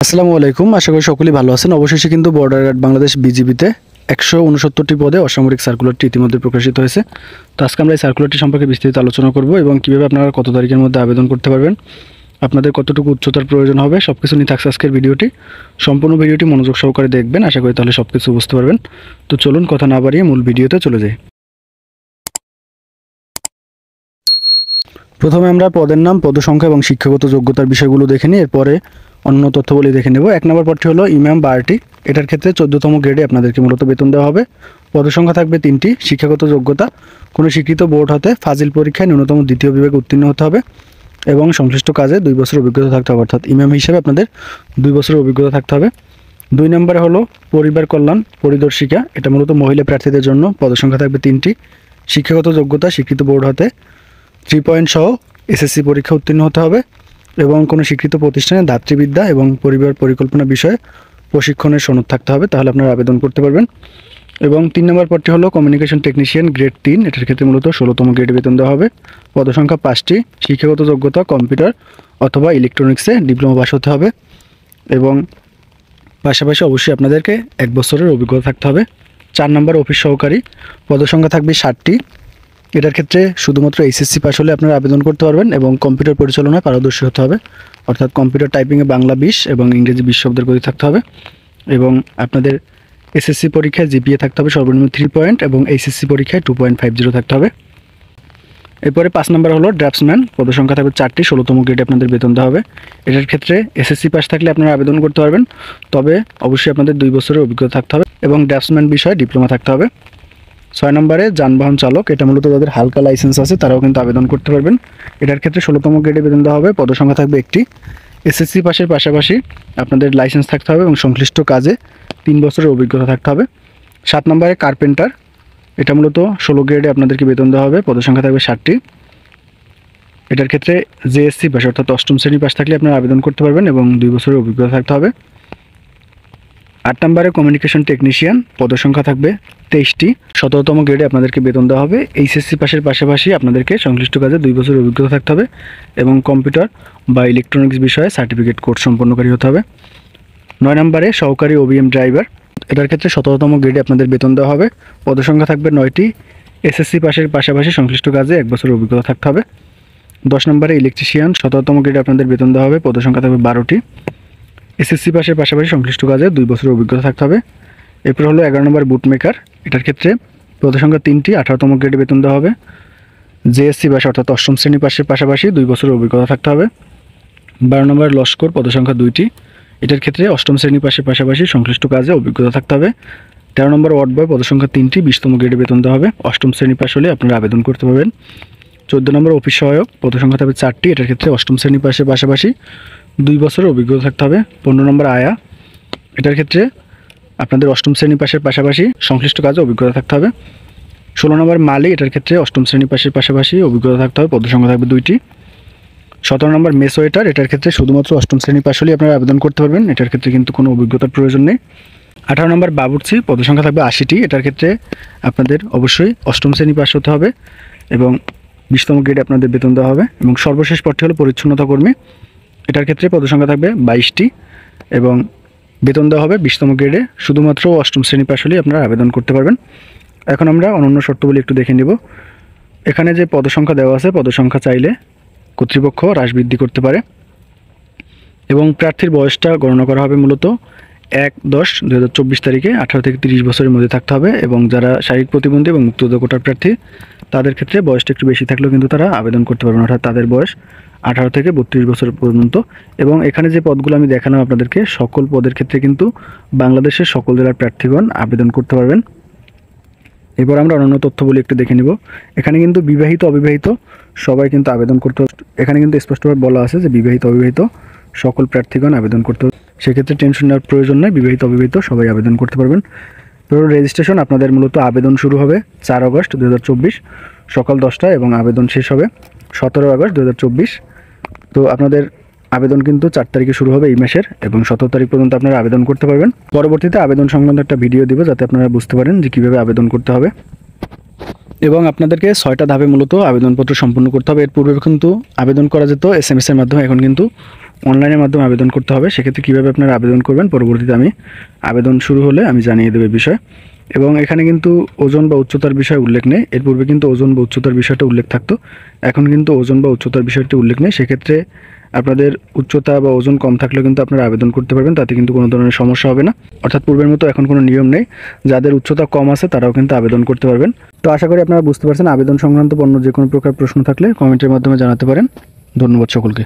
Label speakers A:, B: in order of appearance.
A: আসসালামু আলাইকুম। আশা করি সকলেই ভালো আছেন। অবশেষে কিন্তু বর্ডার গার্ড বাংলাদেশ বিজিবিতে 169টি পদে অসামরিক সার্কুলারটি ইতিমধ্যে প্রকাশিত হয়েছে। তো আজকে আমরা এই সার্কুলারটি সম্পর্কে বিস্তারিত আলোচনা করব এবং কীভাবে আপনারা কত তারিখের মধ্যে আবেদন করতে পারবেন, আপনাদের কতটুকু উচ্চতার প্রয়োজন হবে, সব কিছু নিয়ে থাকছে আজকের ভিডিওটি। সম্পূর্ণ ভিডিওটি মনোযোগ সহকারে দেখবেন, আশা করি তাহলে সব কিছু বুঝতে পারবেন। তো চলুন কথা না বাড়িয়ে মূল ভিডিওতে চলে যাই। প্রথমে আমরা পদের নাম, পদসংখ্যা এবং শিক্ষাগত যোগ্যতার বিষয়গুলো দেখে নিই, এরপরে অন্য তথ্যবলী দেখে নেব। 1 নম্বর পদটি হলো ইমাম বা আরটি। এটার ক্ষেত্রে 14তম গ্রেডে আপনাদেরকে মূলত বেতন দেওয়া হবে। পদসংখ্যা থাকবে 3টি। শিক্ষাগত যোগ্যতা, কোনো স্বীকৃত বোর্ড হতে ফাজিল পরীক্ষায় ন্যূনতম 2য় বিভাগে উত্তীর্ণ হতে হবে এবং সংশ্লিষ্ট কাজে 2 বছরের অভিজ্ঞতা থাকতে হবে, অর্থাৎ ইমাম হিসেবে আপনাদের 2 বছরের অভিজ্ঞতা থাকতে হবে। 2 নম্বরে হলো পরিবার কল্যাণ পরিদর্শিকা। এটা মূলত মহিলা প্রার্থীদের জন্য। পদসংখ্যা থাকবে 3টি। শিক্ষাগত যোগ্যতা, স্বীকৃত বোর্ড হতে 3 পয়েন্ট সহ এসএসসি পরীক্ষা উত্তীর্ণ হতে হবে এবং কোনো স্বীকৃত প্রতিষ্ঠানে দাতৃবিদ্যা এবং পরিবার পরিকল্পনা বিষয়ে প্রশিক্ষণের সনদ থাকতে হবে, তাহলে আপনারা আবেদন করতে পারবেন। এবং 3 নম্বর পদটি হলো কমিউনিকেশন টেকনিশিয়ান গ্রেড 3। এটার ক্ষেত্রে মূলত 16তম গ্রেডে বেতন দেওয়া হবে। পদসংখ্যা 5টি। শিক্ষাগত যোগ্যতা কম্পিউটার অথবা ইলেকট্রনিক্সে ডিপ্লোমা পাস হতে হবে এবং পাশাপাশি অবশ্যই আপনাদেরকে 1 বছরের অভিজ্ঞতা থাকতে হবে। 4 নম্বর অফিস সহকারী। পদসংখ্যা থাকবে 60টি। এটার ক্ষেত্রে শুধুমাত্র এইচএসসি পাস হলে আপনারা আবেদন করতে পারবেন এবং কম্পিউটার পরিচালনায় পারদর্শী হতে হবে, অর্থাৎ কম্পিউটার টাইপিংয়ে বাংলা 20 এবং ইংরেজি 20 শব্দের গতি থাকতে হবে এবং আপনাদের এসএসসি পরীক্ষায় জিপিএ থাকতে হবে সর্বনিম্ন 3 পয়েন্ট এবং এইচএসসি পরীক্ষায় 2.50 থাকতে হবে। এরপরে 5 নম্বর হলো ড্রাফটসম্যান। পদসংখ্যা থাকবে 4টি। 16তম গ্রেডে আপনাদের বেতন দেওয়া হবে। এটার ক্ষেত্রে এসএসসি পাস থাকলে আপনারা আবেদন করতে পারবেন, তবে অবশ্যই আপনাদের 2 বছরের অভিজ্ঞতা থাকতে হবে এবং ড্রাফটসম্যান বিষয়ে ডিপ্লোমা থাকতে হবে। 6 নম্বরে যানবাহন চালক। এটা মূলত যাদের হালকা লাইসেন্স আছে তারাও কিন্তু আবেদন করতে পারবেন। এটার ক্ষেত্রে 16তম গ্রেডে বেতন দেওয়া হবে। পদসংখ্যা থাকবে 1টি। এসএসসি পাসের পাশাপাশি আপনাদের লাইসেন্স থাকতে হবে এবং সংশ্লিষ্ট কাজে 3 বছরের অভিজ্ঞতা থাকতে হবে। 7 নম্বরে কার্পেন্টার। এটা মূলত 16 গ্রেডে আপনাদেরকে বেতন দেওয়া হবে। পদসংখ্যা থাকবে 60টি। এটার ক্ষেত্রে জেএসসি পাস অর্থাৎ 8ম শ্রেণী পাস থাকলে আপনারা আবেদন করতে পারবেন এবং 2 বছরের অভিজ্ঞতা থাকতে হবে। 8 নম্বরে কমিউনিকেশন টেকনিশিয়ান। পদসংখ্যা থাকবে 23টি। 17তম গ্রেডে আপনাদেরকে বেতন দেওয়া হবে। এইচএসসি পাসের পাশাপাশি আপনাদেরকে সংশ্লিষ্ট কাজে 2 বছরের অভিজ্ঞতা থাকতে হবে এবং কম্পিউটার বা ইলেকট্রনিক্স বিষয়ে সার্টিফিকেট কোর্স সম্পন্নকারী হতে হবে। 9 নম্বরে সহকারী ওবিএম ড্রাইভার। এটার ক্ষেত্রে 17তম গ্রেডে আপনাদের বেতন দেওয়া হবে। পদসংখ্যা থাকবে 9টি। এসএসসি পাসের পাশাপাশি সংশ্লিষ্ট কাজে 1 বছরের অভিজ্ঞতা থাকতে হবে। 10 নম্বরে ইলেকট্রিশিয়ান। 17তম গ্রেডে আপনাদের বেতন দেওয়া হবে। পদসংখ্যা থাকবে 12টি। এসএসসি পাসের পাশাপাশি সংশ্লিষ্ট কাজে 2 বছরের অভিজ্ঞতা থাকতে হবে। এরপর হলো 11 নম্বর বুটমেকার। এটার ক্ষেত্রে পদসংখ্যা 3টি। 18তম গ্রেডে বেতন দেওয়া হবে। জেএসসি পাস অর্থাৎ 8ম শ্রেণী পাসের পাশাপাশি 2 বছরের অভিজ্ঞতা থাকতে হবে। 12 নম্বর লস্কর। পদসংখ্যা 2টি। এটার ক্ষেত্রে 8ম শ্রেণী পাসের পাশাপাশি সংশ্লিষ্ট কাজে অভিজ্ঞতা থাকতে হবে। 13 নম্বর ওয়ার্ড বয়। পদসংখ্যা 3টি। 20তম গ্রেডে বেতন দেওয়া হবে। 8ম শ্রেণী পাস হলে আপনারা আবেদন করতে পারবেন। 14 নম্বর অফিস সহায়ক। পদসংখ্যা থাকবে 4টি। এটার ক্ষেত্রে 8ম শ্রেণী পাসের পাশাপাশি 2 বছরের অভিজ্ঞতা থাকতে হবে। 15 নম্বর আয়া। এটার ক্ষেত্রে আপনাদের 8ম শ্রেণী পাসের পাশাপাশি সংশ্লিষ্ট কাজে অভিজ্ঞতা থাকতে হবে। 16 নম্বর মালি। এটার ক্ষেত্রে 8ম শ্রেণী পাসের পাশাপাশি অভিজ্ঞতা থাকতে হবে। পদসংখ্যা থাকবে 2টি। 17 নম্বর মেসোয়েটার। এটার ক্ষেত্রে শুধুমাত্র 8ম শ্রেণী পাস হলেই আপনারা আবেদন করতে পারবেন, এটার ক্ষেত্রে কিন্তু কোনো অভিজ্ঞতার প্রয়োজন নেই। 18 নম্বর বাবুর্চি। পদসংখ্যা থাকবে 80টি। এটার ক্ষেত্রে আপনাদের অবশ্যই 8ম শ্রেণী পাস হতে হবে এবং 20তম গ্রেডে আপনাদের বেতন দেওয়া হবে। এবং সর্বশেষ পদটি হলো পরিচ্ছন্নতা কর্মী। এটার ক্ষেত্রে পদসংখ্যা থাকবে 22টি এবং বেতন দেওয়া হবে 20তম গ্রেডে। শুধুমাত্র 8ম শ্রেণী পাস হলেই আপনারা আবেদন করতে পারবেন। এখন আমরা অন্যান্য শর্তাবলী একটু দেখে নেব। এখানে যে পদসংখ্যা দেওয়া আছে, পদসংখ্যা চাইলে কর্তৃপক্ষ হ্রাস বৃদ্ধি করতে পারে এবং প্রার্থীর বয়সটা গণনা করা হবে মূলত 1/10/2024 তারিখে। 18 থেকে 30 বছরের মধ্যে থাকতে হবে এবং যারা শারীরিক প্রতিবন্ধী এবং মুক্ত কোটার প্রার্থী তাদের ক্ষেত্রে বয়সটা একটু বেশি থাকলেও কিন্তু তারা আবেদন করতে পারবেন, অর্থাৎ তাদের বয়স 18 থেকে 32 বছর পর্যন্ত। এবং এখানে যে পদগুলো আমি দেখালাম আপনাদেরকে, সকল পদের ক্ষেত্রে কিন্তু বাংলাদেশের সকল জেলার প্রার্থীগণ আবেদন করতে পারবেন। এরপর আমরা অন্যান্য তথ্যবলী একটু দেখে নিব। এখানে কিন্তু বিবাহিত অবিবাহিত সবাই কিন্তু আবেদন করতে, এখানে কিন্তু স্পষ্টভাবে বলা আছে যে বিবাহিত অবিবাহিত সকল প্রার্থীগণ আবেদন করতে, সেক্ষেত্রে টেনশন নেওয়ার প্রয়োজন নয়, বিবাহিত অবিবাহিত সবাই আবেদন করতে পারবেন। তো রেজিস্ট্রেশন আপনাদের মূলত আবেদন শুরু হবে 4 আগস্ট 2024 সকাল 10টা এবং আবেদন শেষ হবে 17 আগস্ট 2024। তো আপনাদের আবেদন কিন্তু 4 তারিখে শুরু হবে এই মাসের এবং 17 তারিখ পর্যন্ত আপনারা আবেদন করতে পারবেন। পরবর্তীতে আবেদন সংক্রান্ত একটা ভিডিও দিব যাতে আপনারা বুঝতে পারেন যে কীভাবে আবেদন করতে হবে এবং আপনাদেরকে 6টা ধাপে মূলত আবেদনপত্র সম্পূর্ণ করতে হবে। এর পূর্বে কিন্তু আবেদন করা যেত SMS এর মাধ্যমে, এখন কিন্তু অনলাইনের মাধ্যমে আবেদন করতে হবে। সেক্ষেত্রে কীভাবে আপনারা আবেদন করবেন পরবর্তীতে আমি আবেদন শুরু হলে আমি জানিয়ে দেবো বিষয়। এবং এখানে কিন্তু ওজন বা উচ্চতার বিষয় উল্লেখ নেই। এর পূর্বে কিন্তু ওজন বা উচ্চতার বিষয়টা উল্লেখ থাকতো, এখন কিন্তু ওজন বা উচ্চতার বিষয়টি উল্লেখ নেই। সেক্ষেত্রে আপনাদের উচ্চতা বা ওজন কম থাকলেও কিন্তু আপনারা আবেদন করতে পারবেন, তাতে কিন্তু কোনো ধরনের সমস্যা হবে না। অর্থাৎ পূর্বের মতো এখন কোনো নিয়ম নেই, যাদের উচ্চতা কম আছে তারাও কিন্তু আবেদন করতে পারবেন। তো আশা করি আপনারা বুঝতে পারছেন। আবেদন সংক্রান্ত অন্য যে কোনো প্রকার প্রশ্ন থাকলে কমেন্টের মাধ্যমে জানাতে পারেন। ধন্যবাদ সকলকে।